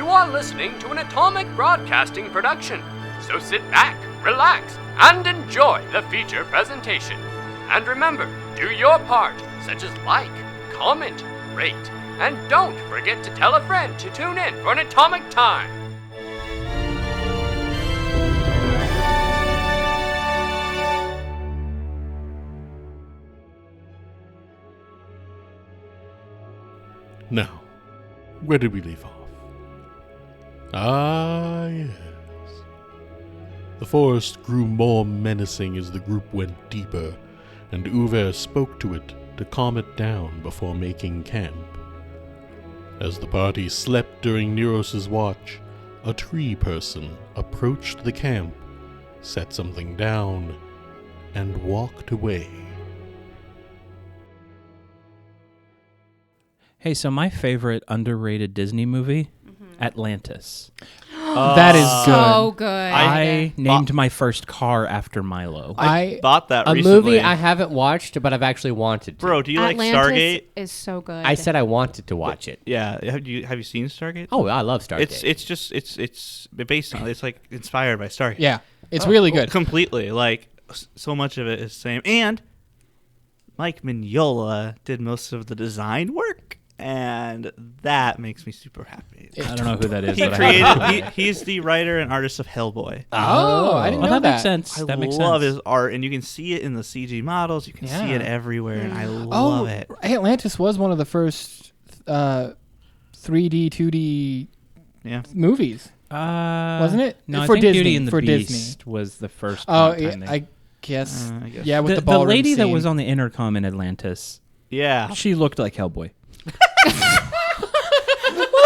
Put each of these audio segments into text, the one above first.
You are listening to an Atomic Broadcasting production, so sit back, relax, and enjoy the feature presentation. And remember, do your part, such as like, comment, rate, and don't forget to tell a friend to tune in for an Atomic Time. Now, where did we leave off? Ah, yes. The forest grew more menacing as the group went deeper, and Uver spoke to it to calm it down before making camp. As the party slept during Neros' watch, a tree person approached the camp, set something down, and walked away. Hey, so my favorite underrated Disney movie, Atlantis. That is good. So good. I named my first car after Milo. I bought that A recently. movie I haven't watched, but I've actually wanted to. Bro, do you Atlantis like Stargate? is so good. I said I wanted to watch it. Yeah. Have you seen Stargate? Oh, I love Stargate. It's based on it's like inspired by Stargate. Yeah, it's really good. Completely. Like so much of it is the same. And Mike Mignola did most of the design work, and that makes me super happy. I don't know who that is. He but he's the writer and artist of Hellboy. Oh, I didn't know that that. makes sense. I That makes love sense. his art, and you can see it in the CG models. You can see it everywhere, and I love it. Atlantis was one of the first 3D, 2D movies, wasn't it? No, For I think Disney, Beauty and the for Beast Disney. was the first. Oh, time yeah, they- I guess. I guess. Yeah, with the the ballroom lady that scene. was on the intercom in Atlantis, Yeah, she looked like Hellboy.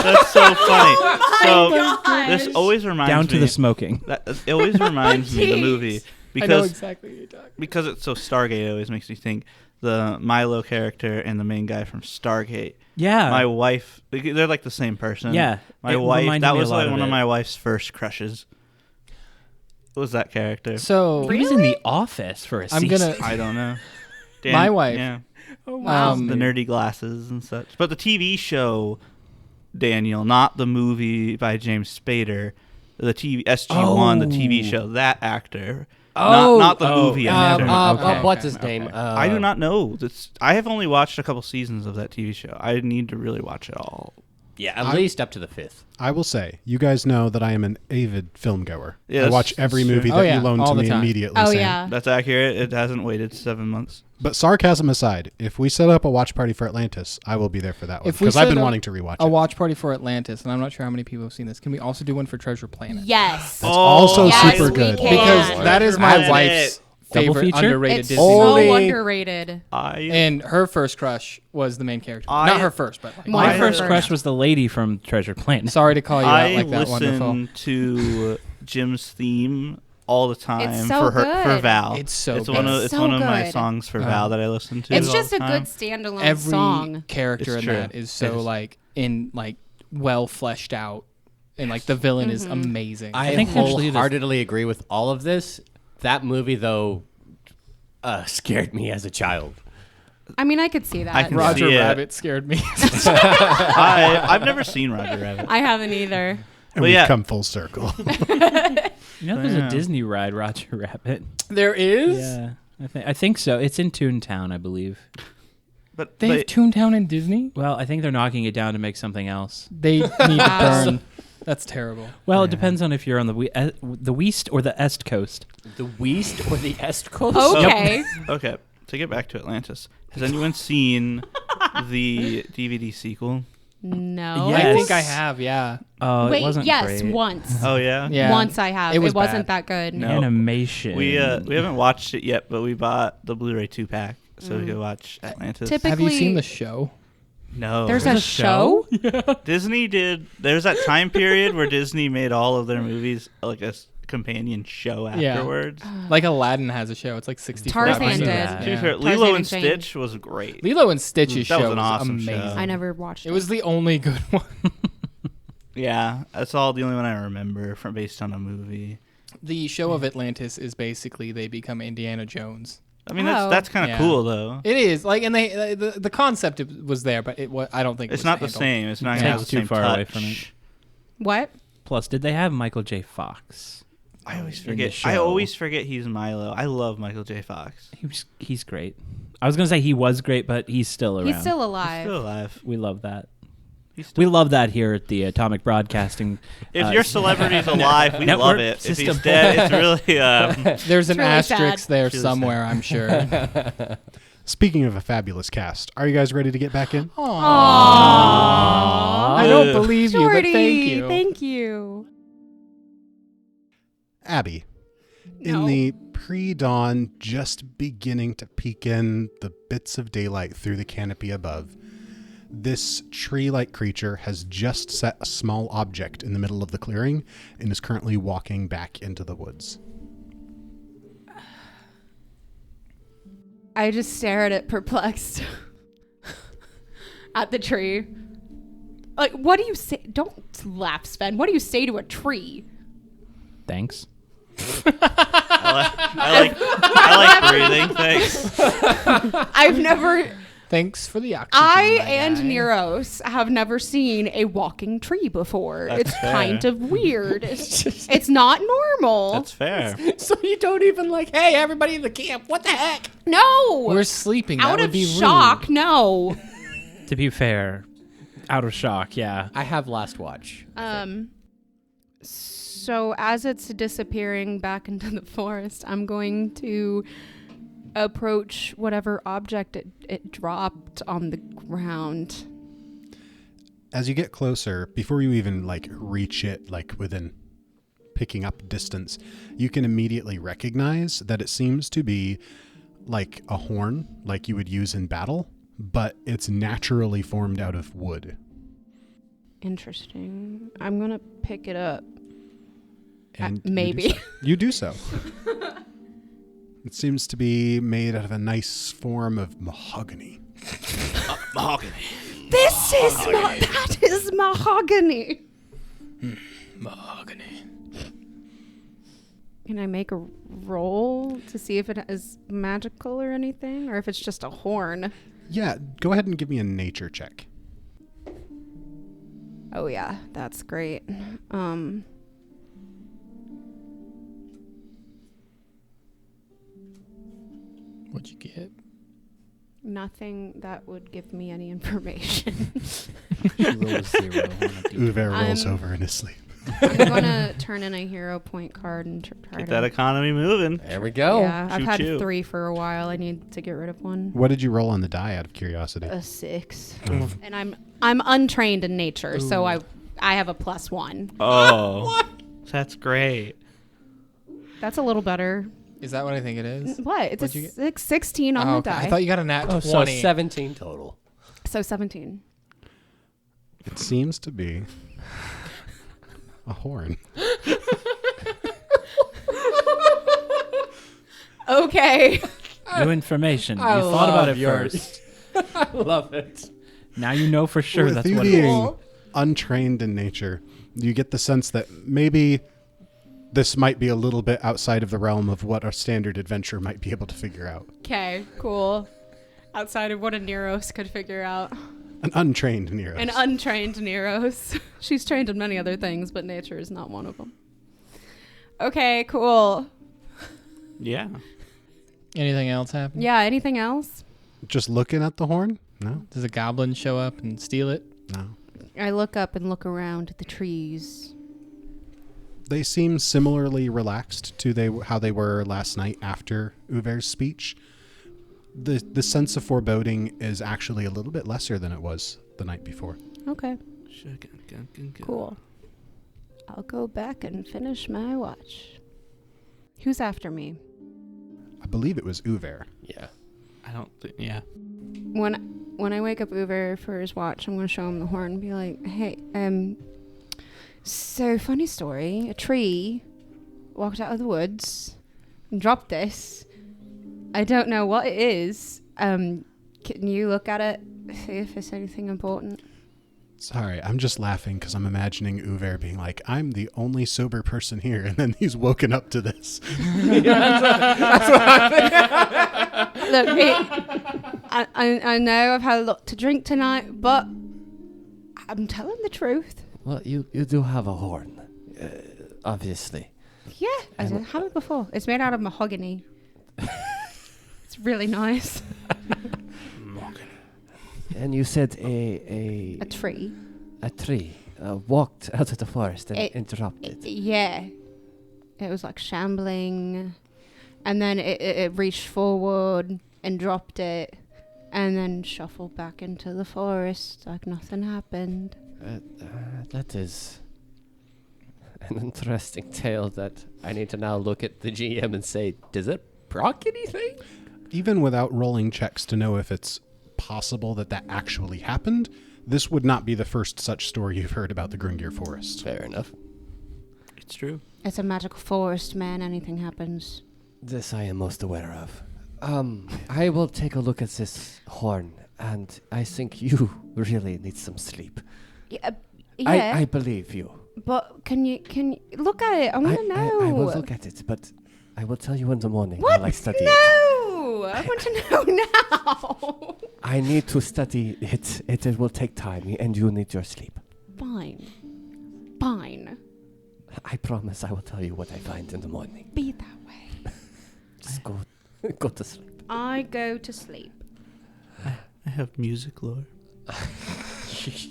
that's so funny. So this always reminds Down me to the smoking. It always reminds me of the movie I know because exactly what you're talking because it's so Stargate. It always makes me think the Milo character and the main guy from Stargate. Yeah. My wife, they're like the same person. Yeah, my it wife. reminded That me a was lot like of one of it. my wife's first crushes. What was that character? So He was in The Office for a I'm season. gonna. I don't know. My wife. Yeah. wow. The nerdy glasses and such. But the TV show, Daniel, not the movie by James Spader, the TV SG1, the TV show, that actor. Not the movie actor. what's his name? I do not know. I have only watched a couple seasons of that TV show. I need to really watch it all. Yeah, at least up to the 5th. I will say, you guys know that I am an avid film goer. Yeah, I that's- watch every that's true. movie Oh, that yeah, you loan all to the me time. immediately. Oh, Sam. yeah. That's accurate. It hasn't waited 7 months. But sarcasm aside, if we set up a watch party for Atlantis, I will be there for that one. If we Because I've set been up wanting to rewatch a it. watch party for Atlantis, and I'm not sure how many people have seen this. Can we also do one for Treasure Planet? Yes. That's also yes, super we good. can. Because Yeah. that is Treasure my Planet. wife's Double favorite feature? underrated It's Disney so movie. underrated. And her first crush was the main character. I- Not her first, but like My My first first. crush was the lady from Treasure Planet. Sorry to call you I out like that. listen Wonderful. to Jim's theme all the time It's so for good. Val. It's so it's good. one of It's it's so one of my good. songs for Val that I listen to. It's all just the a time. good standalone Every song. character It's in true. that is It so is. like well fleshed out, and like the villain is amazing. I think actually the- wholeheartedly agree with all of this. That movie, though, scared me as a child. I mean, I could see that. I can Roger see it. Rabbit scared me. I've never seen Roger Rabbit. I haven't either. And we've come full circle. You know, there's Yeah. a Disney ride, Roger Rabbit. There is. Yeah, I think so. It's in Toontown, I believe. But They have Toontown in Disney. Well, I think they're knocking it down to make something else. They need to burn. That's terrible. Well, it depends on if you're on the West or the Est Coast. The West or the Est Coast? Okay. okay, to get back to Atlantis, has anyone seen the DVD sequel? No. Yes. I think I have. Yeah. Oh, it Wait, wasn't yes, great. once. Oh yeah, Yeah. Once I have. It It, was wasn't bad. that good. No. Animation. we haven't watched it yet, but we bought the Blu-ray 2-pack so we could watch Atlantis. Typically, Have you seen the show? No, There's a show? Disney did. There's that time period where Disney made all of their movies like a companion show Yeah. afterwards. Like Aladdin has a show. It's like 64 Tarzan episodes. did. Yeah. To be fair, Tarzan Lilo and and Jane. Stitch was great. Lilo and Stitch's That was show an was awesome show. amazing. I never watched it. It was the only good one. Yeah, that's all the only one I remember from based on a movie. The show of Atlantis is basically they become Indiana Jones. I mean, Oh. that's kind of Yeah. cool though. It is like, and the concept was there, but I don't think It's it was not the handled. same. It's not It gonna have takes the too same far away touch. from it. What? Plus, did they have Michael J. Fox? I always in the forget. show? I always forget he's Milo. I love Michael J. Fox. He's great. I was gonna say he was great, but he's still around. He's still alive. He's still alive. We love that. We love that here at the Atomic Broadcasting. If your celebrity's alive, we network love it. If system. he's dead, it's really. There's an really asterisk sad. there Really somewhere, I'm sure. Speaking of a fabulous cast, are you guys ready to get back in? I don't believe you, but Jordy, thank you. Thank you. Abby, No. in the pre-dawn, just beginning to peek in the bits of daylight through the canopy above, this tree-like creature has just set a small object in the middle of the clearing and is currently walking back into the woods. I just stare at it perplexed. At the tree. Like, what do you say? Don't laugh, Sven. What do you say to a tree? Thanks. I like breathing. Thanks. I've never... Thanks for the oxygen. I my and guy. Neros have never seen a walking tree before. That's It's fair. kind of weird. It's not normal. That's fair. So you don't even like, hey, everybody in the camp, what the heck? No. We're sleeping. That out would of be shock. rude. No. To be fair, out of shock, yeah. I have last watch. So as it's disappearing back into the forest, I'm going to approach whatever object it dropped on the ground. As you get closer, before you even reach it, within picking up distance, you can immediately recognize that it seems to be like a horn, like you would use in battle, but it's naturally formed out of wood. Interesting. I'm gonna pick it up. And Maybe. You do so. It seems to be made out of a nice form of mahogany. Mahogany. That is mahogany. Mahogany. Can I make a roll to see if it is magical or anything, or if it's just a horn? Yeah, go ahead and give me a nature check. Oh yeah, that's great. What'd you get? Nothing that would give me any information. She rolled a 0 on a D20. Uwe rolls I'm- over in his sleep. I'm gonna turn in a hero point card and try Get to. that economy moving. There we go. Yeah, I've had Choo-choo. 3 for a while. I need to get rid of one. What did you roll on the die out of curiosity? A 6, Oh. and I'm untrained in nature, so I have a +1. Oh, that's great. That's a little better. Is that what I think it is? What? It's What'd you a 16 on Oh, the okay. die. I thought you got a nat 20. So 17 total. So 17. It seems to be a horn. Okay. New information. You I thought about love it yours. first. I love it. Now you know for sure With that's you what it being is. untrained in nature, you get the sense that maybe this might be a little bit outside of the realm of what a standard adventurer might be able to figure out. Okay, cool. Outside of what a Neros could figure out. An untrained Nero. An untrained Neros. She's trained in many other things, but nature is not one of them. Okay, cool. Yeah. Anything else happen? Yeah, anything else? Just looking at the horn? No, Does a goblin show up and steal it? no. I look up and look around at the trees. They seem similarly relaxed to how they were last night after Uver's speech. The sense of foreboding is actually a little bit lesser than it was the night before. Okay, cool. I'll go back and finish my watch. Who's after me? I believe it was Uver. Yeah. I don't think. Yeah. When I wake up Uber for his watch, I'm going to show him the horn and be like, hey, so funny story. A tree walked out of the woods and dropped this. I don't know what it is. Can you look at it, see if it's anything important? Sorry, I'm just laughing because I'm imagining Uver being like, I'm the only sober person here, and then he's woken up to this. Look, I know I've had a lot to drink tonight, but I'm telling the truth. Well, you do have a horn, obviously. Yeah, I didn't have it before. It's made out of mahogany. It's really nice. And you said a tree. A tree walked out of the forest and interrupted. Yeah. It was like shambling. And then it reached forward and dropped it. And then shuffled back into the forest like nothing happened. That is an interesting tale that I need to now look at the GM and say, does it proc anything? Even without rolling checks to know if it's possible that actually happened, this would not be the first such story you've heard about the Grungir Forest. Fair enough. It's true. It's a magical forest, man. Anything happens. This I am most aware of. I will take a look at this horn, and I think you really need some sleep. Yeah. I believe you. But can you look at it? I want to know. I will look at it, but I will tell you in the morning. What? While I study it. No! I want to know now. I need to study it. It will take time, and you need your sleep. Fine. I promise I will tell you what I find in the morning. Be that way. Just go to sleep. I go to sleep. I have music lore.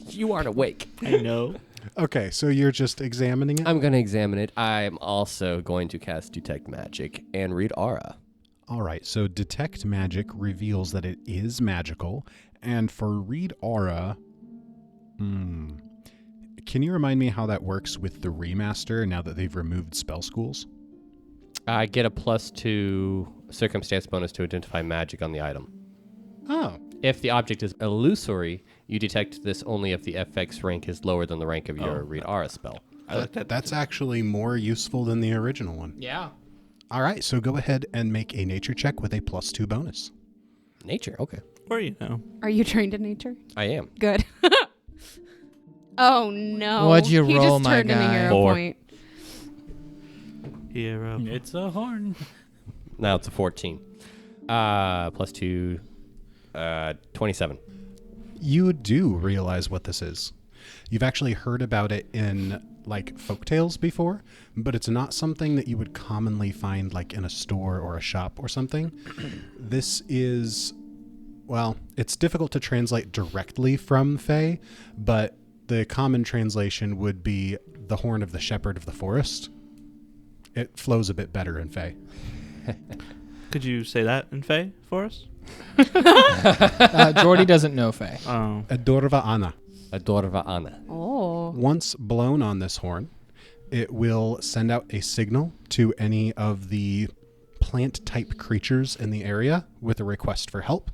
You aren't awake. I know. Okay, so you're just examining it? I'm going to examine it. I'm also going to cast Detect Magic and read Aura. All right, so Detect Magic reveals that it is magical, and for Read Aura, can you remind me how that works with the remaster now that they've removed spell schools? I get a +2 circumstance bonus to identify magic on the item. Oh. If the object is illusory, you detect this only if the FX rank is lower than the rank of your Read Aura spell. I like that. That's actually more useful than the original one. Yeah. All right, so go ahead and make a nature check with a +2 bonus. Nature, okay. Or, you know. Are you trained in nature? I am. Good. Oh no! What'd you he roll, just my turned into guy? hero 4. point. Hero. It's a horn. Now it's a 14. +2, 27. You do realize what this is. You've actually heard about it in like folktales before, but it's not something that you would commonly find like in a store or a shop or something. This is, well, it's difficult to translate directly from Fae, but the common translation would be the horn of the shepherd of the forest. It flows a bit better in Fae. Could you say that in Fae for us? Jordy doesn't know Faye. Oh. Adorva Anna. Adorva Anna. Oh. Once blown on this horn, it will send out a signal to any of the plant-type creatures in the area with a request for help.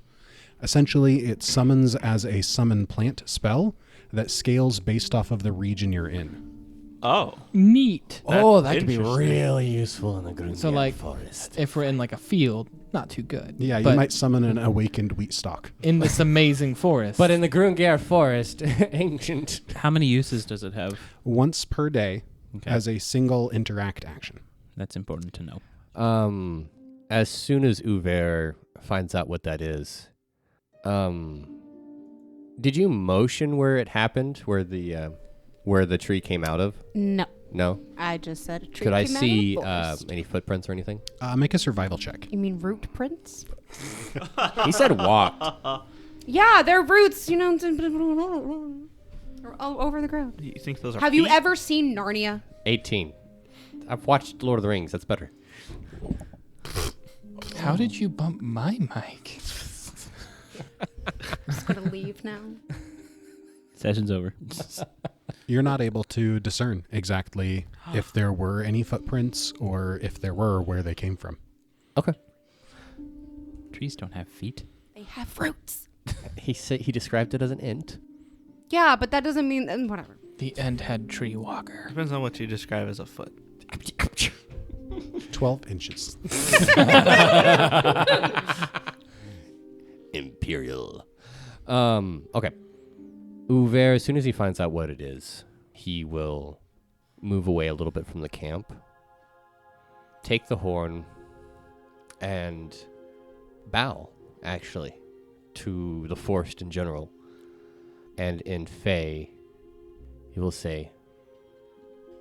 Essentially, it summons as a summon plant spell that scales based off of the region you're in. Oh. Neat. Oh, that could be interesting. really useful in the Grungian So, like, forest. if we're in like a field, not too good. Yeah, you But might summon an awakened wheat stalk. in this amazing forest. But in the Grungier forest, ancient. How many uses does it have? Once per day Okay. as a single interact action. That's important to know. As soon as Uver finds out what that is, did you motion where it happened, where the tree came out of? No. No. I just said a tree. Could I came out of see the forest. any footprints or anything? Make a survival check. You mean root prints? He said walked. Yeah, they're roots. You know, they're all over the ground. You think those are Have you feet? ever seen Narnia? 18. I've watched Lord of the Rings. That's better. how did you bump my mic? I'm just gonna leave now. Session's over. You're not able to discern exactly if there were any footprints or if there were, where they came from. Okay. Trees don't have feet. They have roots. He described it as an int. Yeah, but that doesn't mean whatever. The end had tree walker. Depends on what you describe as a foot. 12 inches. Imperial. Okay. Uver, as soon as he finds out what it is, he will move away a little bit from the camp, take the horn, and bow, actually, to the forest in general. And in Fae, he will say,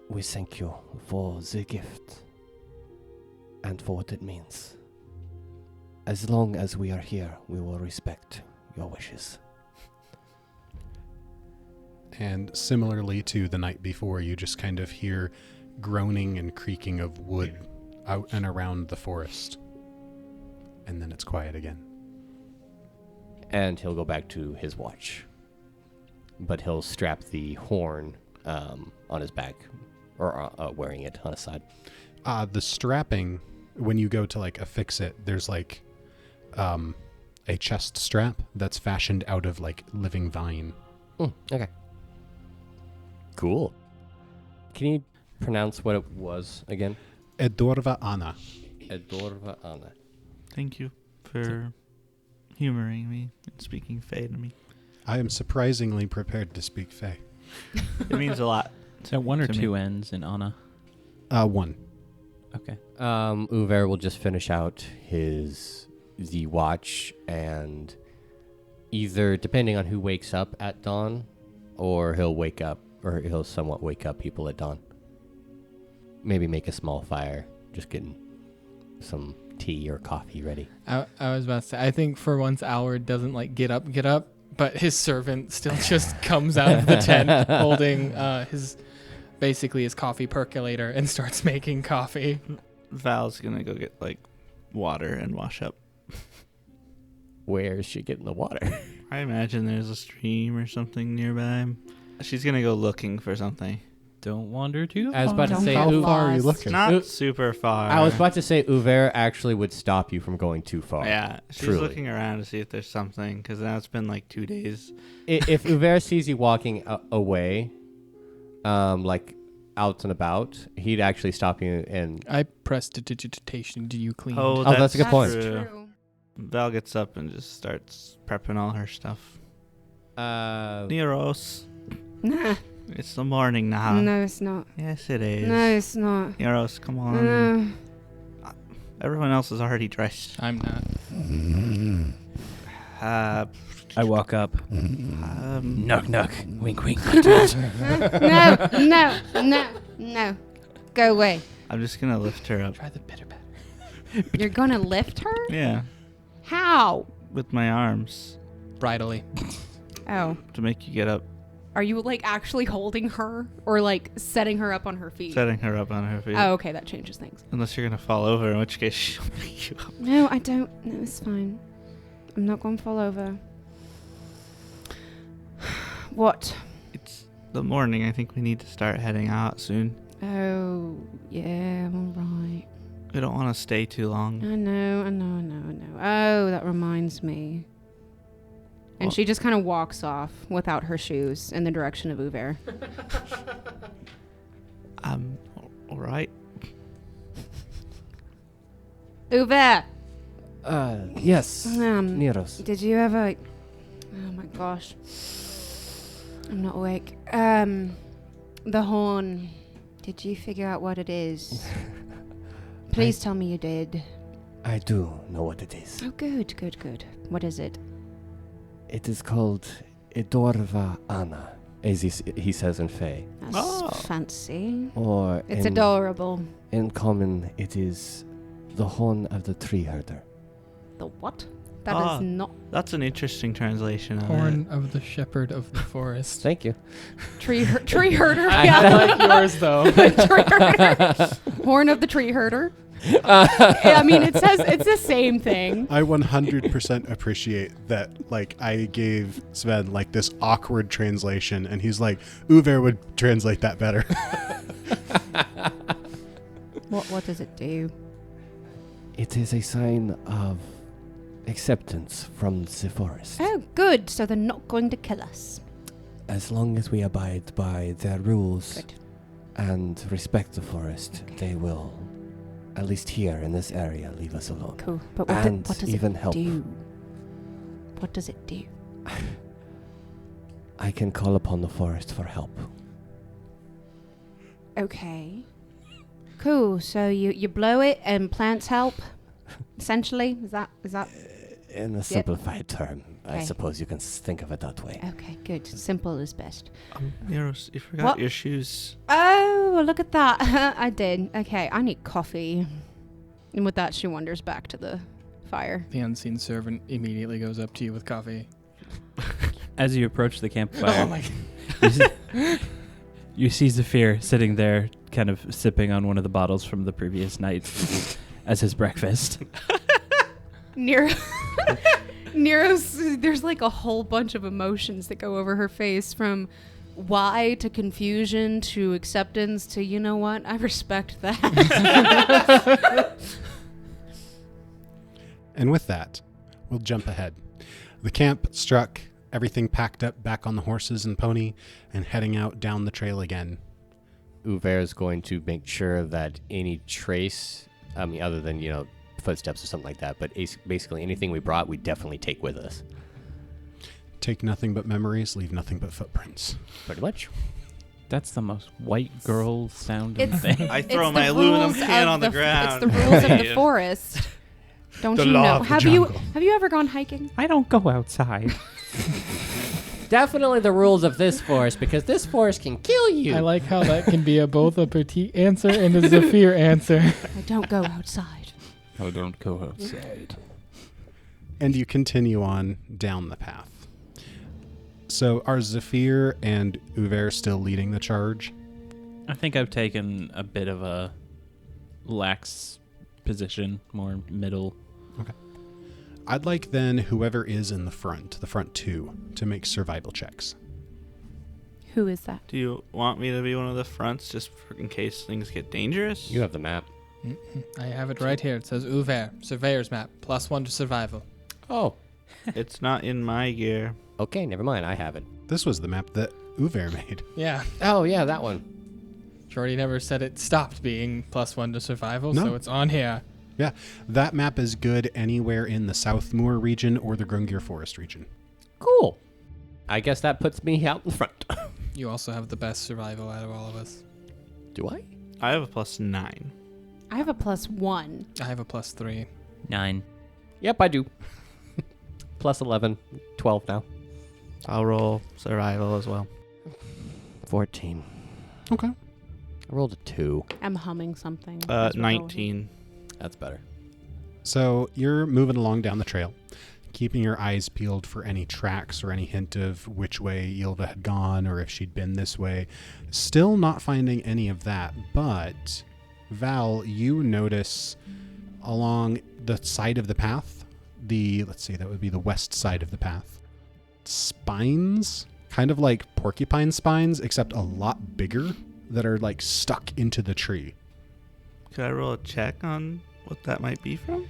"We thank you for the gift and for what it means. As long as we are here, we will respect your wishes." And similarly to the night before, you just kind of hear groaning and creaking of wood out and around the forest. And then it's quiet again. And he'll go back to his watch. But he'll strap the horn on his back, or wearing it on his side. The strapping, when you go to like affix it, there's like a chest strap that's fashioned out of like living vine. Okay. Cool. Can you pronounce what it was again? Edorva Anna. Edorva Anna. Thank you for humoring me and speaking Fae to me. I am surprisingly prepared to speak Fae. It means a lot. So one or to two me. N's in Anna? One. Okay. Uver will just finish out the watch, and either, depending on who wakes up at dawn, or he'll somewhat wake up people at dawn. Maybe make a small fire, just getting some tea or coffee ready. I was about to say, I think for once Howard doesn't like get up, but his servant still just comes out of the tent holding basically his coffee percolator and starts making coffee. Val's gonna go get like water and wash up. Where is she getting the water? I imagine there's a stream or something nearby. She's gonna go looking for something. Don't wander too far. I was about to say, How far are you looking? Not super far. I was about to say, Uver actually would stop you from going too far. Yeah, she's Truly. looking around to see if there's something, because now it's been like 2 days. If Uver sees you walking away, like out and about, he'd actually stop you and... I pressed digitation. Do you clean? Oh, that's a good point. True. Val gets up and just starts prepping all her stuff. Neros, Nah. it's the morning now. No, it's not. Yes, it is. No, it's not. Neros, come on. No. Everyone else is already dressed. I'm not. I walk up. Knock, knock. Wink, wink. No. Go away. I'm just gonna lift her up. Try the bitter batter. You're gonna lift her? Yeah, How? with my arms Bridally. Oh. to make you get up, Are you like actually holding her or like setting her up on her feet? setting her up on her feet. Oh, okay, that changes things. Unless you're gonna fall over, in which case she'll pick you up. No, I don't. No, it's fine. I'm not gonna fall over. What? It's the morning. I think we need to start heading out soon. Oh, yeah, all right. We don't want to stay too long. I know. Oh, that reminds me. And What? she just kind of walks off without her shoes in the direction of Uver. All right. Uver! Yes. Neros. Did you ever... Oh my gosh. I'm not awake. The horn. Did you figure out what it is? Please tell me you did. I do know what it is. Oh, good. What is it? It is called Edorva Anna, as he says in Fae. That's fancy. Or It's adorable. in common, it is the horn of the tree herder. The what? That is not That's an interesting translation of Horn of the shepherd of the forest. Thank you. tree herder. I Yeah. like yours though. Tree herder. Horn of the tree herder. I mean, it's the same thing. I 100% appreciate that, like, I gave Sven, like, this awkward translation, and he's like, Uver would translate that better. What does it do? It is a sign of acceptance from the forest. Oh, good. So they're not going to kill us. As long as we abide by their rules Good. and respect the forest, Okay. they will, at least here in this area, leave us alone. Cool. But And what does even it help. do? What does it do? I can call upon the forest for help. Okay. Cool. So you blow it and plants help. Essentially, is that? In a simplified term, I suppose you can think of it that way. Okay, good. Simple is best. Neros, you forgot What? your shoes. Oh, look at that. I did. Okay, I need coffee. And with that, she wanders back to the fire. The unseen servant immediately goes up to you with coffee. As you approach the campfire, Oh my god. you see Zephyr sitting there, kind of sipping on one of the bottles from the previous night as his breakfast. Nero's, there's like a whole bunch of emotions that go over her face, from why to confusion to acceptance to, you know what, I respect that. And with that, we'll jump ahead. The camp struck, everything packed up back on the horses and pony, and heading out down the trail again. Uver is going to make sure that any trace, other than, footsteps or something like that, but basically anything we brought, we definitely take with us. Take nothing but memories, leave nothing but footprints. Pretty much. That's the most white girl sounding It's- thing. I throw It's my the aluminum rules can of on the ground. It's the rules of the forest. Don't The you law know? of the Have jungle. you ever gone hiking? I don't go outside. Definitely the rules of this forest, because this forest can kill you. I like how that can be both a petite answer and a Zephyr answer. I don't go outside. I don't go outside. And you continue on down the path. So are Zephyr and Uver still leading the charge? I think I've taken a bit of a lax position, more middle. I'd like then whoever is in the front two, to make survival checks. Who is that? Do you want me to be one of the fronts just in case things get dangerous? You have the map. I have it right here. It says Uver, surveyor's map, +1 to survival. Oh, It's not in my gear. okay, never mind. I have it. This was the map that Uver made. Yeah. Oh, yeah, that one. Jordy never said it stopped being +1 to survival, No. so it's on here. Yeah, that map is good anywhere in the Southmoor region or the Grungir Forest region. Cool. I guess that puts me out in front. You also have the best survival out of all of us. Do I? I have a +9. I have a +1. I have a +3. 9. Yep, I do. +11. 12 now. I'll roll survival as well. 14. Okay. I rolled a 2. I'm humming something. as we're going. 19. That's better. So you're moving along down the trail, keeping your eyes peeled for any tracks or any hint of which way Ylva had gone or if she'd been this way. Still not finding any of that, but Val, you notice along the side of the path, let's see, that would be the west side of the path, spines, kind of like porcupine spines, except a lot bigger, that are like stuck into the tree. Could I roll a check on what that might be from?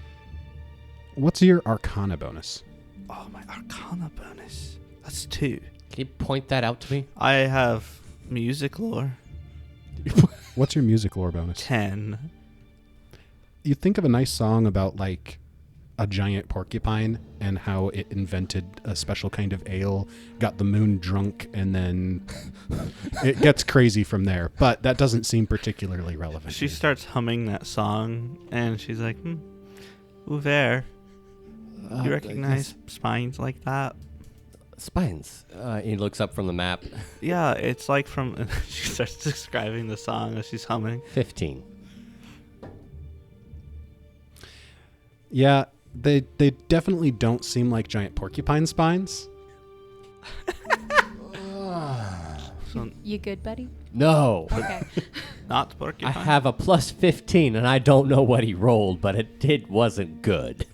What's your Arcana bonus? Oh, my Arcana bonus. That's 2. Can you point that out to me? I have music lore. What's your music lore bonus? 10. You think of a nice song about like a giant porcupine and how it invented a special kind of ale, got the moon drunk, and then it gets crazy from there. But that doesn't seem particularly relevant. She starts humming that song, and she's like, Uver, you recognize spines like that? Spines. He looks up from the map. Yeah, it's like from... She starts describing the song as she's humming. 15. Yeah, they definitely don't seem like giant porcupine spines. So You good, buddy? No. Okay. not I porcupine. have a +15, and I don't know what he rolled, but it wasn't good.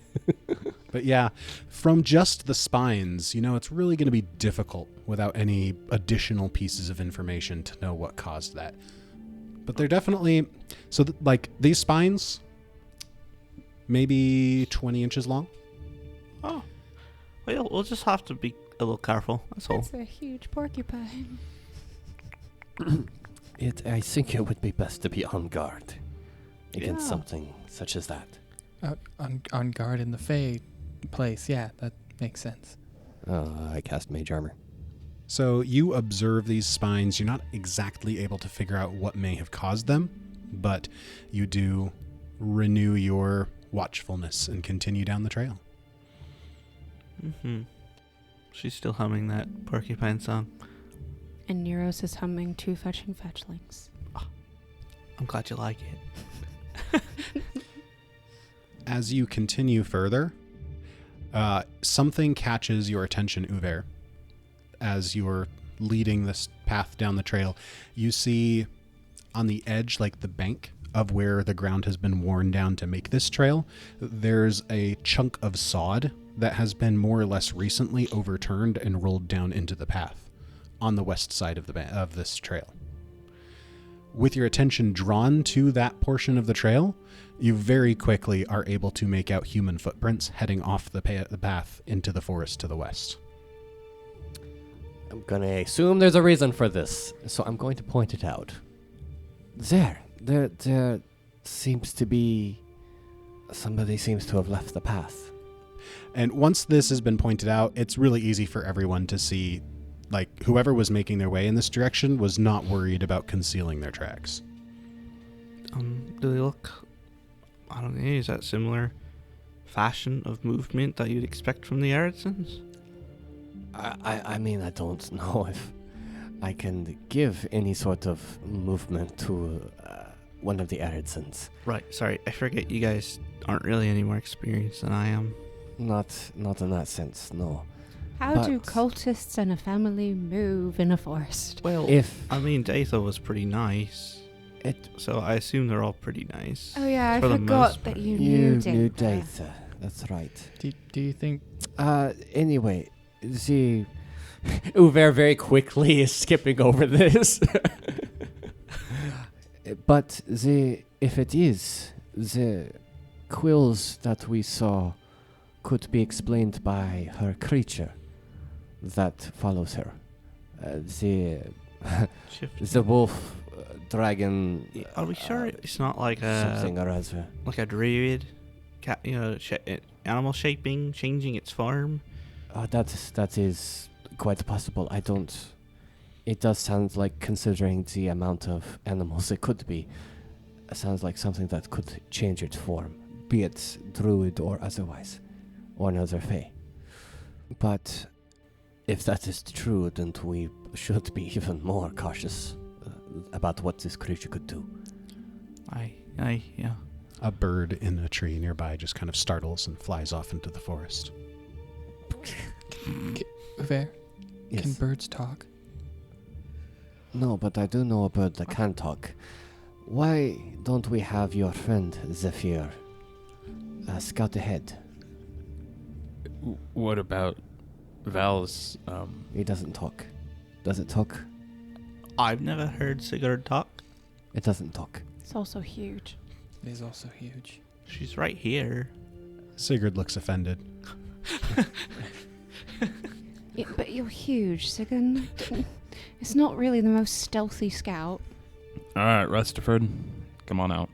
But yeah, from just the spines, it's really going to be difficult without any additional pieces of information to know what caused that. But they're definitely... So, like, these spines, maybe 20 inches long. Oh. Well, we'll just have to be a little careful. That's all. That's a huge porcupine. I think it would be best to be on guard against Yeah. something such as that. On guard in the Fey place. Yeah, that makes sense. I cast Mage Armor. So you observe these spines. You're not exactly able to figure out what may have caused them, but you do renew your watchfulness and continue down the trail. Mm-hmm. She's still humming that porcupine song. And Neros is humming Two Fetching Fetchlings. I'm glad you like it. As you continue further, something catches your attention, Uver. As you're leading this path down the trail, you see on the edge, like the bank of where the ground has been worn down to make this trail, there's a chunk of sod that has been more or less recently overturned and rolled down into the path on the west side of this trail. With your attention drawn to that portion of the trail, you very quickly are able to make out human footprints heading off the path into the forest to the west. I'm gonna assume there's a reason for this, so I'm going to point it out. There seems to be... somebody seems to have left the path. And once this has been pointed out, it's really easy for everyone to see, like, whoever was making their way in this direction was not worried about concealing their tracks. Do they look... I don't know, is that similar fashion of movement that you'd expect from the Eridsons? I mean, I don't know if I can give any sort of movement to one of the Eridsons. Right, sorry, I forget you guys aren't really any more experienced than I am. Not in that sense, no. How do But- cultists and a family move in a forest? Well, I mean, Datha was pretty nice, so I assume they're all pretty nice. Oh yeah, I for the forgot most that part. you You knew knew Datha. Datha. That's right. Do you think Anyway, the Uver very quickly is skipping over this. But if it is, the quills that we saw could be explained by her creature that follows her. The wolf, dragon, Are we sure it's not like something a or other. druid? Animal shaping, changing its form? That is quite possible. I don't... It does sound like, considering the amount of animals it could be, it sounds like something that could change its form, be it druid or otherwise, or another fae. But if that is true, then we should be even more cautious about what this creature could do. Yeah. A bird in a tree nearby just kind of startles and flies off into the forest. Uver, Yes. can birds talk? No, but I do know a bird that can talk. Why don't we have your friend Zephyr scout ahead? What about Val's? He doesn't talk. Does it talk? I've never heard Sigurd talk. It doesn't talk. It's also huge. It is also huge. She's right here. Sigurd looks offended. Yeah, but you're huge, Sigurd. It's not really the most stealthy scout. All right, Rustaford, come on out.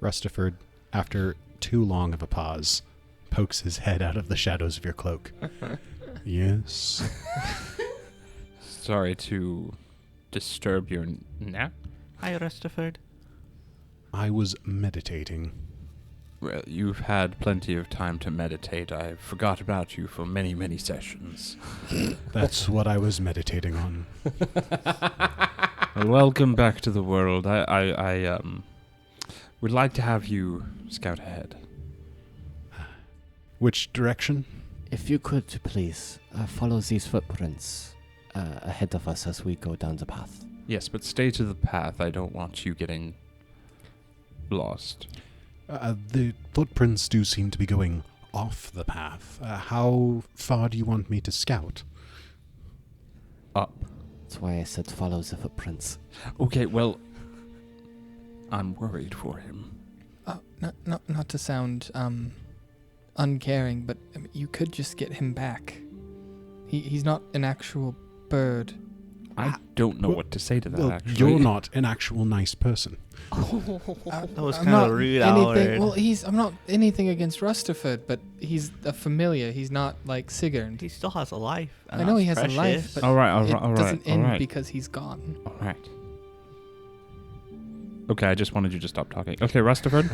Rustaford, after too long of a pause, pokes his head out of the shadows of your cloak. Yes. Sorry to disturb your nap. Hi, Rustaford. I was meditating. Well, you've had plenty of time to meditate. I forgot about you for many, many sessions. That's what I was meditating on. Well, welcome back to the world. I would like to have you scout ahead. Which direction? If you could, please, follow these footprints ahead of us as we go down the path. Yes, but stay to the path. I don't want you getting lost. The footprints do seem to be going off the path. How far do you want me to scout? Up. That's why I said follow the footprints. Okay, well, I'm worried for him. Not to sound uncaring, but you could just get him back. He's not an actual bird. I don't know what to say to that, Well, actually. you're not an actual nice person. That was I'm kind not of rude, anything. Allard. Well, I'm not anything against Rustaford, but he's a familiar. He's not like Sigurd. He still has a life. And I know he that's has a life, precious. but All right, it doesn't end all right. because he's gone. All right. Okay, I just wanted you to stop talking. Okay, Rustaford,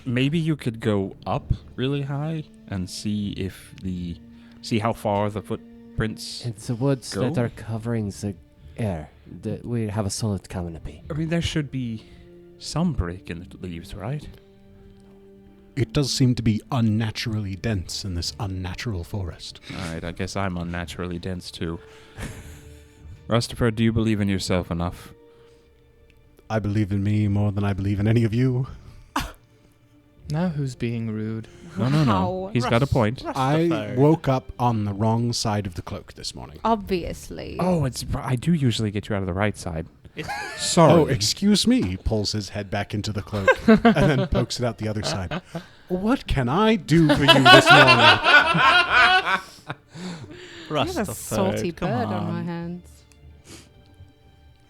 maybe you could go up really high and see if the See how far the footprints. It's the woods Go? that are covering the air. We have a solid canopy. I mean, there should be some break in the leaves, right? It does seem to be unnaturally dense in this unnatural forest. All right, I guess I'm unnaturally dense too. Rustaford, do you believe in yourself enough? I believe in me more than I believe in any of you. Now who's being rude? No, no, no. Wow. He's got a point. I woke up on the wrong side of the cloak this morning. Obviously. Oh, I do usually get you out of the right side. It's- Sorry. Oh, excuse me. Pulls his head back into the cloak and then pokes it out the other side. What can I do for you this morning? I have a Rustaford, salty come bird on my hands.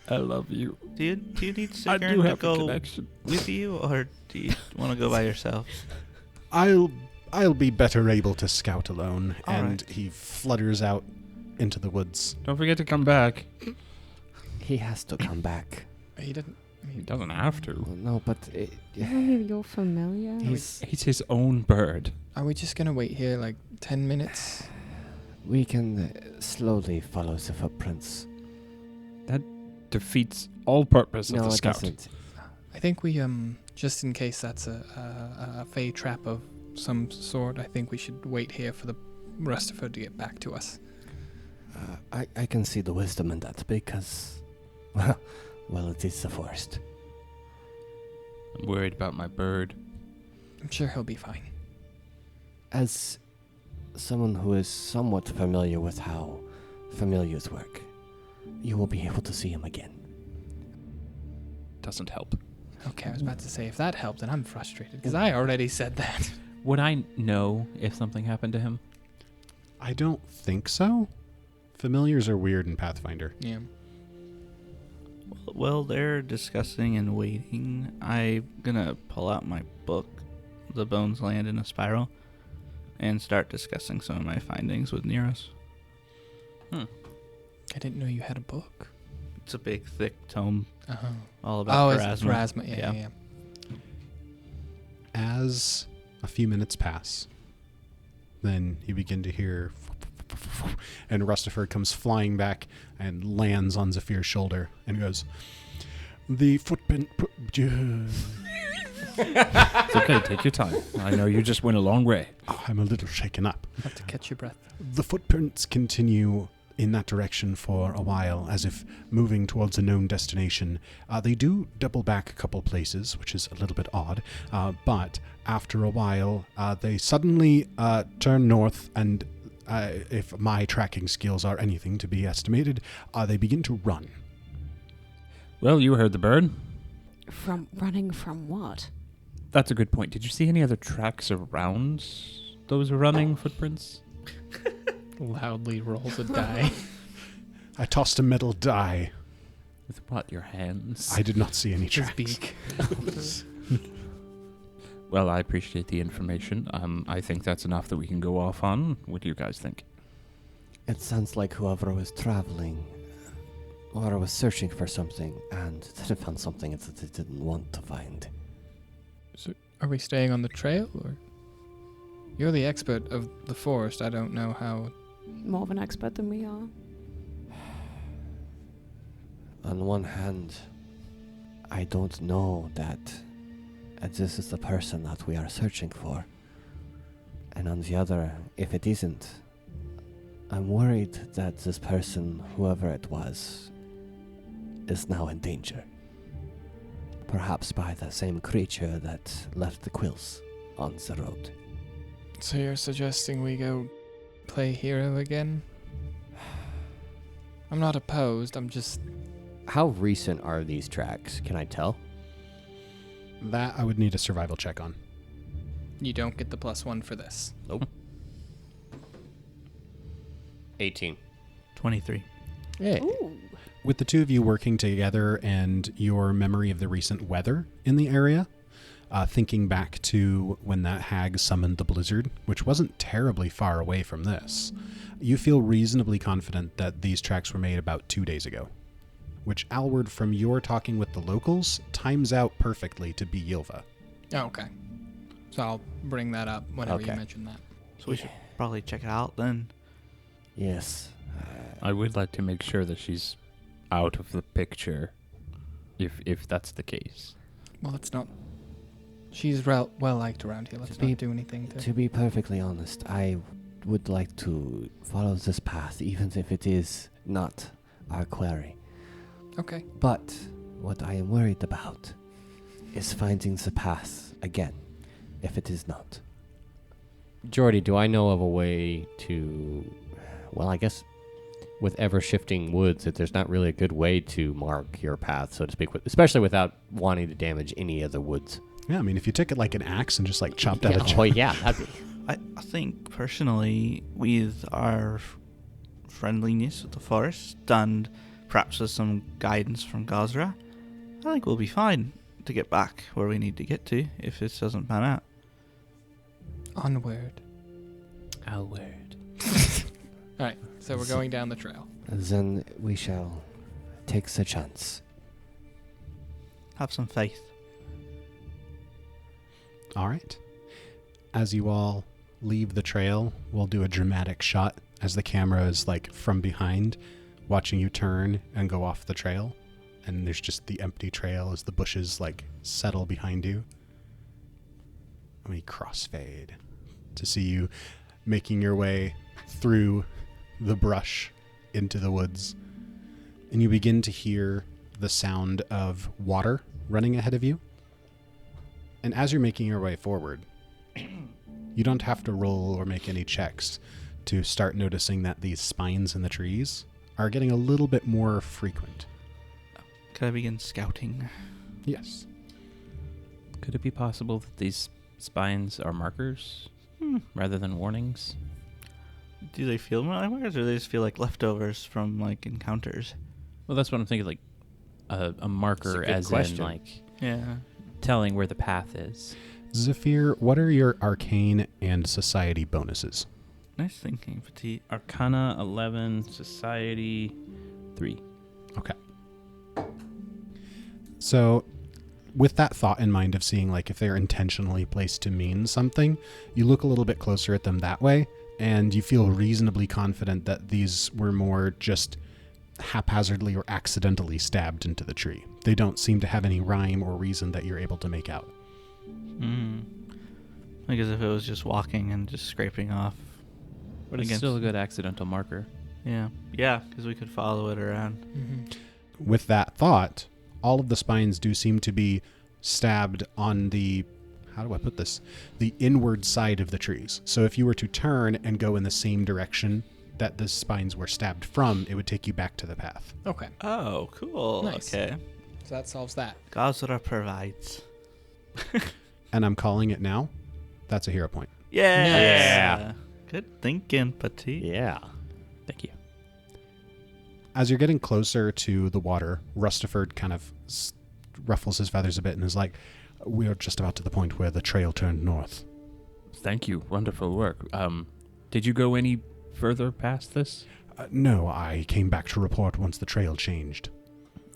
I love you. Do you need I do Sigrun to have a go connection. with you, or do you want to go by yourself? I'll be better able to scout alone. All and right. he flutters out into the woods. Don't forget to come back. He has to come back. He didn't. He doesn't have to. No, but You're familiar. he's. He's his own bird. Are we just gonna wait here like 10 minutes? We can slowly follow the footprints. Defeats all purpose of No, the it scout. doesn't. I think we just in case that's a fey trap of some sort, I think we should wait here for the Rustaford to get back to us. I can see the wisdom in that because, well, it is the forest. I'm worried about my bird. I'm sure he'll be fine. As someone who is somewhat familiar with how familiars work, you will be able to see him again. Doesn't help. Okay, I was about to say if that helped, then I'm frustrated because I already said that. Would I know if something happened to him? I don't think so. Familiars are weird in Pathfinder. Yeah. While they're discussing and waiting, I'm gonna pull out my book, The Bones Land in a Spiral, and start discussing some of my findings with Neros. I didn't know you had a book. It's a big, thick tome Uh-huh. all about it's Pharasma. Pharasma. Yeah, Yeah. yeah. As a few minutes pass, then you begin to hear, and Rustaford comes flying back and lands on Zephyr's shoulder and goes, "The footprint." It's okay, take your time. I know you just went a long way. I'm a little shaken up. You have to catch your breath. The footprints continue in that direction for a while, as if moving towards a known destination. They do double back a couple places, which is a little bit odd, but after a while, they suddenly turn north, and if my tracking skills are anything to be estimated, they begin to run. Well, you heard the bird. Running from what? That's a good point. Did you see any other tracks around those running footprints? Loudly rolls a die. I tossed a metal die. With what, your hands? I did not see any His tracks. beak. Well, I appreciate the information. I think that's enough that we can go off on. What do you guys think? It sounds like whoever was traveling or was searching for something and they found something that they didn't want to find. So, are we staying on the trail, or you're the expert of the forest? I don't know how. More of an expert than we are. On one hand, I don't know that this is the person that we are searching for. And on the other, if it isn't, I'm worried that this person, whoever it was, is now in danger. Perhaps by the same creature that left the quills on the road. So you're suggesting we go play hero again? I'm not opposed. I'm just. How recent are these tracks? Can I tell? That I would need a survival check on. You don't get the +1 for this. Nope. 18. 23. Yeah. Ooh. With the two of you working together and your memory of the recent weather in the area, thinking back to when that hag summoned the blizzard, which wasn't terribly far away from this, you feel reasonably confident that these tracks were made about 2 days ago, which, Alward, from your talking with the locals, times out perfectly to be Yilva. Oh, okay. So I'll bring that up whenever you Okay. mention that. So we should probably check it out then. Yes. I would like to make sure that she's out of the picture, if that's the case. Well, it's not. She's well liked around here. Let's not do anything to. To be perfectly honest, I would like to follow this path, even if it is not our quarry. Okay. But what I am worried about is finding the path again, if it is not. Jordy, do I know of a way to... Well, I guess with ever-shifting woods, that there's not really a good way to mark your path, so to speak, especially without wanting to damage any of the woods. Yeah, I mean, if you took it like an axe and just like chopped out a Oh, yeah, that'd be... I think personally, with our friendliness with the forest and perhaps with some guidance from Gazra, I think we'll be fine to get back where we need to get to if this doesn't pan out. Onward. Outward. All right. So we're going down the trail. Then we shall take the chance. Have some faith. All right. As you all leave the trail, we'll do a dramatic shot as the camera is like from behind, watching you turn and go off the trail. And there's just the empty trail as the bushes like settle behind you. And we crossfade to see you making your way through the brush into the woods. And you begin to hear the sound of water running ahead of you. And as you're making your way forward, you don't have to roll or make any checks to start noticing that these spines in the trees are getting a little bit more frequent. Can I begin scouting? Yes. Could it be possible that these spines are markers rather than warnings? Do they feel like markers, or do they just feel like leftovers from like encounters? Well, that's what I'm thinking. Like a marker, good as question. in like Yeah. telling where the path is. Zephyr, what are your arcane and society bonuses? Nice thinking, Petite. Arcana 11, Society 3. Okay. So, with that thought in mind of seeing like if they're intentionally placed to mean something, you look a little bit closer at them that way, and you feel reasonably confident that these were more just haphazardly or accidentally stabbed into the tree. They don't seem to have any rhyme or reason that you're able to make out. Like as if it was just walking and just scraping off. But it's still a good accidental marker. Yeah. Yeah, because we could follow it around. Mm-hmm. With that thought, all of the spines do seem to be stabbed on the, how do I put this? The inward side of the trees. So if you were to turn and go in the same direction that the spines were stabbed from, it would take you back to the path. Okay. Oh, cool. Nice. Okay. So that solves that. Gazra provides. And I'm calling it now. That's a hero point. Yeah. Good thinking, Petite. Yeah. Thank you. As you're getting closer to the water, Rustiford kind of ruffles his feathers a bit and is like, we're just about to the point where the trail turned north. Thank you. Wonderful work. Did you go any further past this? No, I came back to report once the trail changed.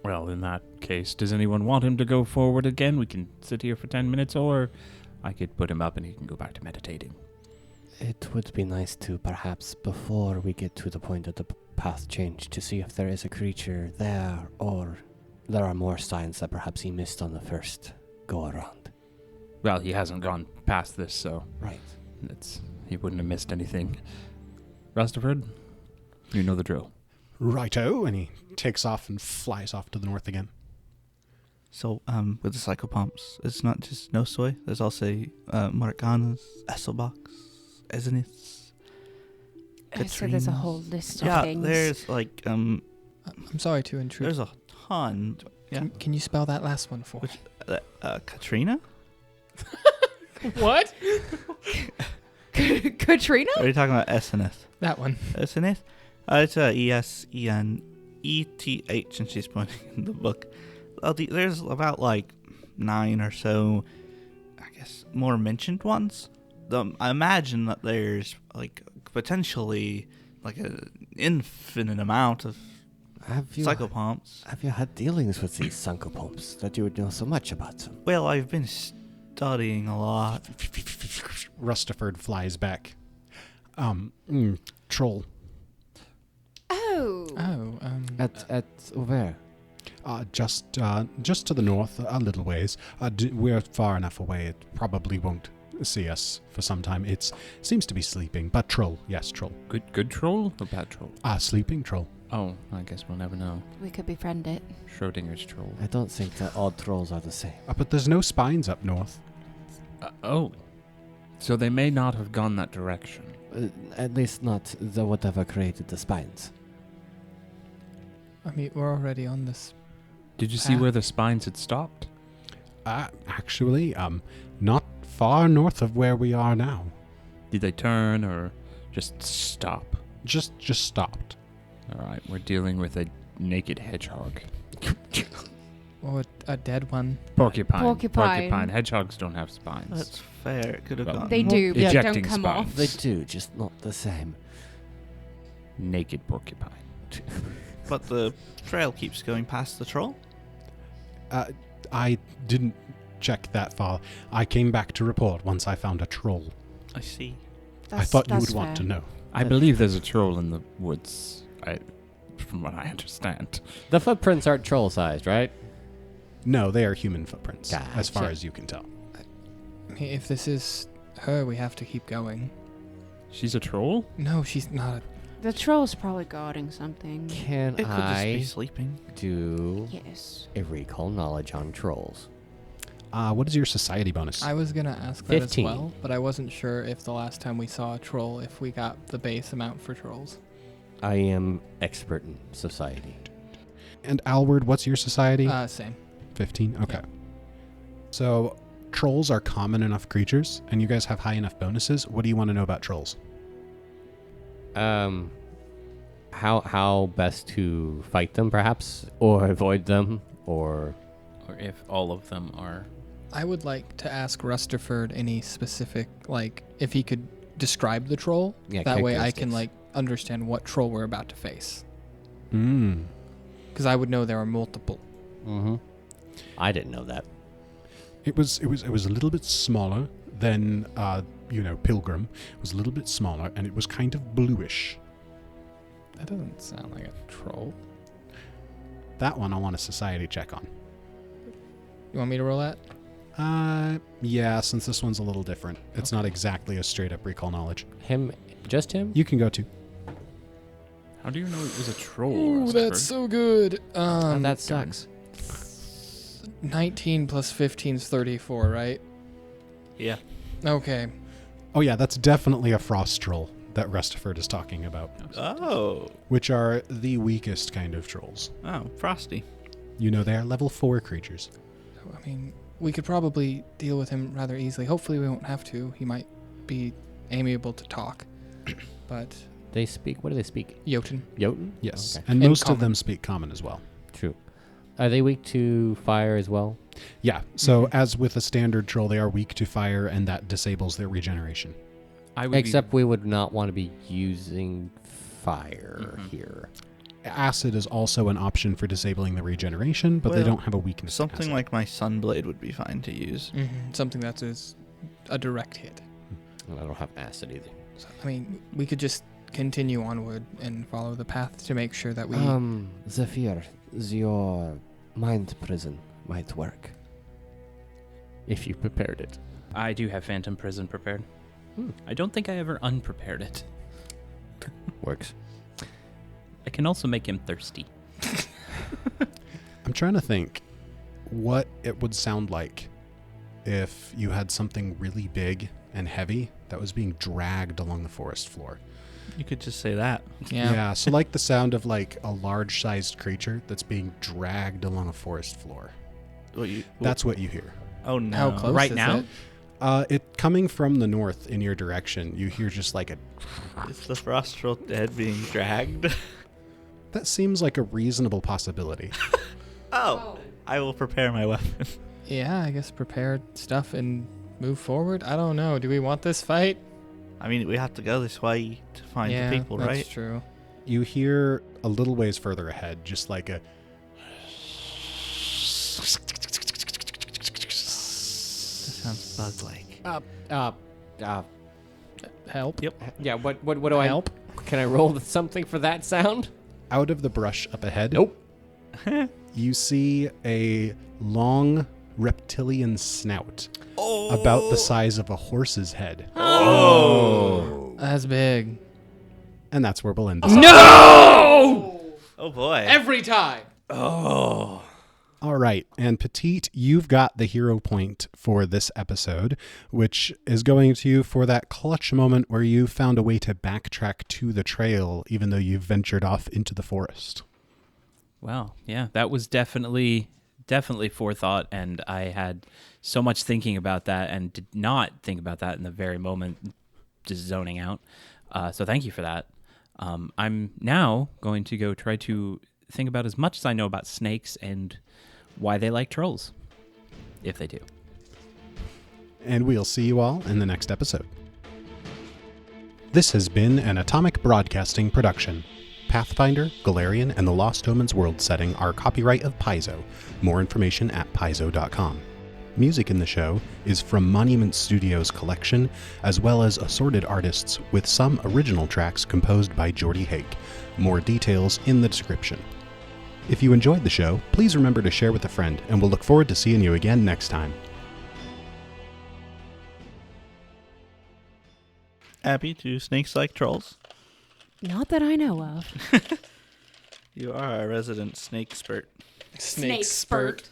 Well, in that case, does anyone want him to go forward again? We can sit here for 10 minutes, or I could put him up and he can go back to meditating. It would be nice to, perhaps, before we get to the point of the path change, to see if there is a creature there, or there are more signs that perhaps he missed on the first go-around. Well, he hasn't gone past this, so Right. he wouldn't have missed anything. Rustaford, you know the drill. Righto, and he takes off and flies off to the north again. So, with the psychopomps, it's not just Nosoi. There's also Marcanas, Esselbox, Ezeniths. So there's a whole list of Yeah, things. there's like I'm sorry to intrude. there's a ton. Yeah. Can you spell that last one for Which- me? Katrina? What? Katrina? Are you talking about Ezenith? That one. Ezenith? It's Eseneth, and she's pointing in the book. There's about like 9 or so, I guess, more mentioned ones. I imagine that there's like potentially like an infinite amount of psychopomps. Have you had dealings with these psychopomps that you would know so much about them? Well, I've been studying a lot. Rustiford flies back. Troll. At where? Just to the north, a little ways. We're far enough away; it probably won't see us for some time. It seems to be sleeping, but troll, yes, troll. Good troll or bad troll? Sleeping troll. Oh, I guess we'll never know. We could befriend it. Schrodinger's troll. I don't think that all trolls are the same. But there's no spines up north. Oh. So they may not have gone that direction. At least not the whatever created the spines. I mean, we're already on this. Did you see where the spines had stopped? Actually, not far north of where we are now. Did they turn or just stop? Just stopped. All right, we're dealing with a naked hedgehog. Or a dead one. Porcupine. Hedgehogs don't have spines. That's fair. It could have Well, gone. They do, but they don't Ejecting come spines. off. They do, just not the same. Naked porcupine. But the trail keeps going past the troll. I didn't check that far. I came back to report once I found a troll. I see. I thought you would want to know. I believe there's a troll in the woods, from what I understand. The footprints aren't troll-sized, right? No, they are human footprints, as far Gotcha. as you can tell. I mean, if this is her, we have to keep going. She's a troll? No, she's not. The troll's probably guarding something. Can It could just be I sleeping. do Yes. a recall knowledge on trolls? What is your society bonus? I was gonna ask that 15. as well, but I wasn't sure if the last time we saw a troll, if we got the base amount for trolls. I am expert in society. And Alward, what's your society? Same. 15? Okay. So, trolls are common enough creatures, and you guys have high enough bonuses. What do you want to know about trolls? How best to fight them, perhaps, or avoid them, or Or if all of them are. I would like to ask Rusterford any specific, like, if he could describe the troll. Yeah, that way I can, characteristics. like, understand what troll we're about to face. Hmm. Because I would know there are multiple. Mm-hmm. I didn't know that. It was a little bit smaller than Pilgrim. It was a little bit smaller, and it was kind of bluish. That doesn't sound like a troll. That one I want a society check on. You want me to roll that? Yeah, since this one's a little different. It's not exactly a straight up recall knowledge. Just him? You can go to. How do you know it was a troll? Ooh, Rustford? that's so good. That sucks. 19 plus 15 is 34, right? Yeah. Okay. Oh yeah, that's definitely a frost troll that Rustford is talking about, Oh. which are the weakest kind of trolls. Oh, Frosty. You know, they are level 4 creatures. So, I mean, we could probably deal with him rather easily. Hopefully we won't have to. He might be amiable to talk. But They speak. What do they speak? Jotun. Jotun? Yes, Okay. and In most of common. them speak common as well. True. Are they weak to fire as well? Yeah, so Mhm. as with a standard troll, they are weak to fire, and that disables their regeneration. I would Except we would not want to be using fire Mhm. here. Acid is also an option for disabling the regeneration, but they Well, don't have a weakness. to Something acid. like my Sunblade would be fine to use. Something that is a direct hit. I don't have acid either. So, I mean, we could just continue onward and follow the path to make sure that we... Zephyr, your mind prison might work. If you prepared it. I do have Phantom Prison prepared. I don't think I ever unprepared it. Works. I can also make him thirsty. I'm trying to think what it would sound like if you had something really big and heavy that was being dragged along the forest floor. You could just say that. yeah. So like the sound of like a large-sized creature that's being dragged along a forest floor. That's what you hear. Oh no. How close Right is now? it? It coming from the north in your direction, you hear just like a. Is the frost troll dead being dragged? That seems like a reasonable possibility. Oh. I will prepare my weapon. Yeah, I guess prepare stuff and move forward. I don't know. Do we want this fight? I mean, we have to go this way to find yeah, the people, that's right? true. You hear a little ways further ahead, just like a. That sounds bug-like. Help. Yep. Yeah. What do I Help. Can I roll something for that sound? Out of the brush up ahead, Nope. you see a long reptilian snout about the size of a horse's head. That's big. And that's where we'll end this. Oh boy. Every time. All right. And Petite, you've got the hero point for this episode, which is going to you for that clutch moment where you found a way to backtrack to the trail, even though you've ventured off into the forest. Wow. Yeah, that was definitely forethought, and I had so much thinking about that and did not think about that in the very moment, just zoning out. So thank you for that. I'm now going to go try to think about as much as I know about snakes and why they like trolls, if they do. And we'll see you all in the next episode. This has been an Atomic Broadcasting production. Pathfinder, Galarian, and the Lost Omens world setting are copyright of Paizo. More information at paizo.com. Music in the show is from Monument Studios' collection, as well as assorted artists, with some original tracks composed by Jordy Hake. More details in the description. If you enjoyed the show, please remember to share with a friend, and we'll look forward to seeing you again next time. Abby, do snakes like trolls? Not that I know of. You are a resident snake expert. Snake spurt.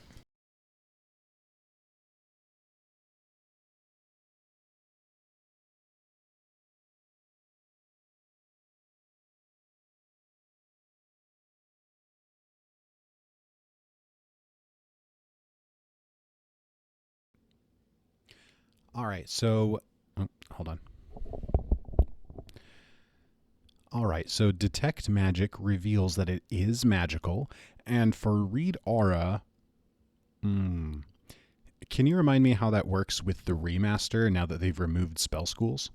All right, so hold on. All right, so Detect Magic reveals that it is magical, and for Read Aura, can you remind me how that works with the remaster now that they've removed spell schools?